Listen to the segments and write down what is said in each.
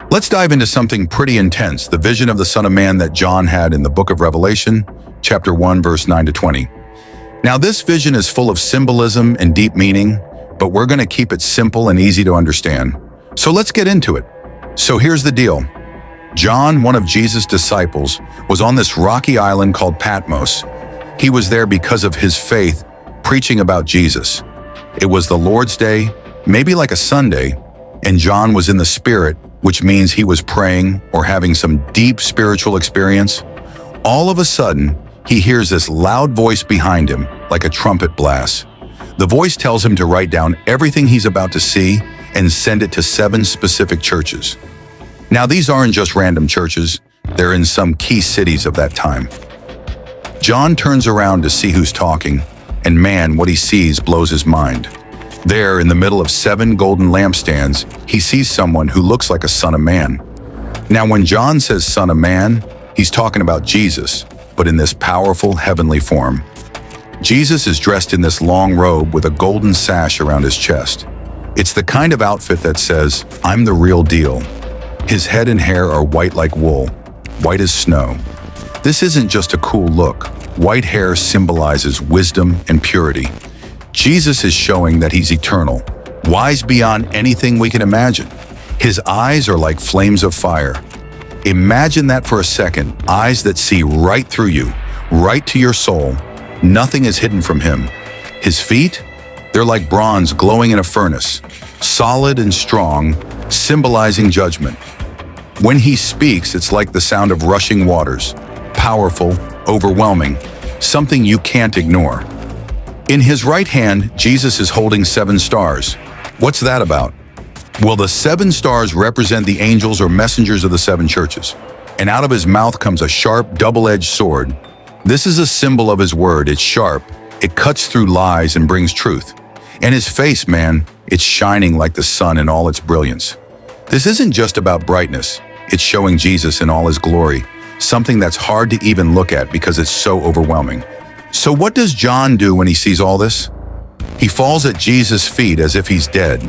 Let's dive into something pretty intense, the vision of the Son of Man that John had in the book of Revelation, chapter 1, verse 9 to 20. Now, this vision is full of symbolism and deep meaning, but we're going to keep it simple and easy to understand. So let's get into it. So here's the deal. John, one of Jesus' disciples, was on this rocky island called Patmos. He was there because of his faith, preaching about Jesus. It was the Lord's Day, maybe like a Sunday, and John was in the Spirit, which means he was praying or having some deep spiritual experience. All of a sudden, he hears this loud voice behind him, like a trumpet blast. The voice tells him to write down everything he's about to see and send it to 7 specific churches. Now, these aren't just random churches, they're in some key cities of that time. John turns around to see who's talking, and man, what he sees blows his mind. There, in the middle of 7 golden lampstands, he sees someone who looks like a son of man. Now, when John says son of man, he's talking about Jesus, but in this powerful heavenly form. Jesus is dressed in this long robe with a golden sash around his chest. It's the kind of outfit that says, "I'm the real deal." His head and hair are white like wool, white as snow. This isn't just a cool look. White hair symbolizes wisdom and purity. Jesus is showing that he's eternal, wise beyond anything we can imagine. His eyes are like flames of fire. Imagine that for a second, eyes that see right through you, right to your soul. Nothing is hidden from him. His feet? They're like bronze glowing in a furnace, solid and strong, symbolizing judgment. When he speaks, it's like the sound of rushing waters, powerful, overwhelming, something you can't ignore. In his right hand, Jesus is holding 7 stars. What's that about? Well, the 7 stars represent the angels or messengers of the 7 churches, and out of his mouth comes a sharp, double-edged sword. This is a symbol of his word. It's sharp, it cuts through lies and brings truth. And his face, man, it's shining like the sun in all its brilliance. This isn't just about brightness, it's showing Jesus in all his glory, something that's hard to even look at because it's so overwhelming. So what does John do when he sees all this? He falls at Jesus' feet as if he's dead.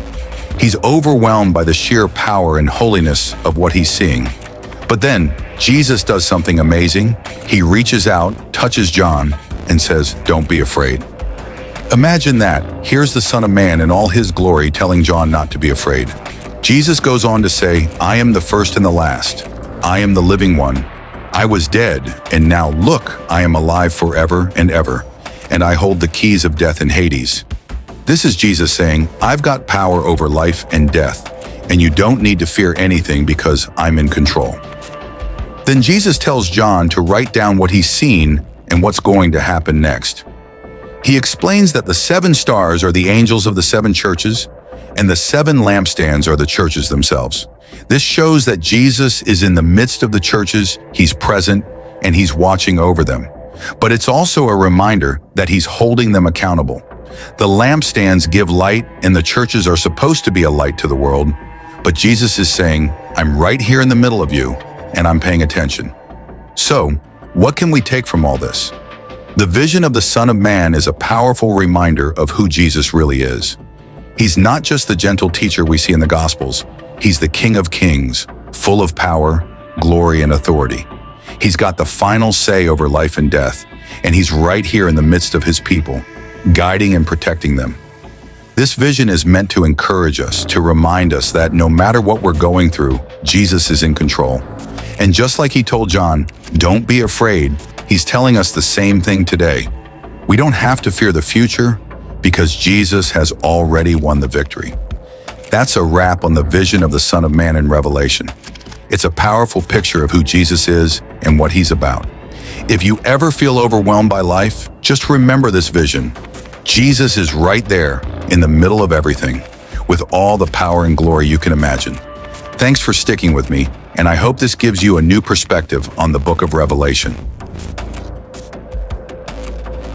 He's overwhelmed by the sheer power and holiness of what he's seeing. But then, Jesus does something amazing. He reaches out, touches John, and says, "Don't be afraid." Imagine that. Here's the Son of Man in all his glory telling John not to be afraid. Jesus goes on to say, "I am the first and the last. I am the living one. I was dead, and now look, I am alive forever and ever, and I hold the keys of death and Hades." This is Jesus saying, "I've got power over life and death, and you don't need to fear anything because I'm in control." Then Jesus tells John to write down what he's seen and what's going to happen next. He explains that the 7 stars are the angels of the 7 churches, and the 7 lampstands are the churches themselves. This shows that Jesus is in the midst of the churches, he's present, and he's watching over them. But it's also a reminder that he's holding them accountable. The lampstands give light, and the churches are supposed to be a light to the world, but Jesus is saying, "I'm right here in the middle of you, and I'm paying attention." So, what can we take from all this? The vision of the Son of Man is a powerful reminder of who Jesus really is. He's not just the gentle teacher we see in the Gospels. He's the King of Kings, full of power, glory, and authority. He's got the final say over life and death, and he's right here in the midst of his people, guiding and protecting them. This vision is meant to encourage us, to remind us that no matter what we're going through, Jesus is in control. And just like he told John, "Don't be afraid," he's telling us the same thing today. We don't have to fear the future because Jesus has already won the victory. That's a wrap on the vision of the Son of Man in Revelation. It's a powerful picture of who Jesus is and what he's about. If you ever feel overwhelmed by life, just remember this vision. Jesus is right there in the middle of everything, with all the power and glory you can imagine. Thanks for sticking with me, and I hope this gives you a new perspective on the book of Revelation.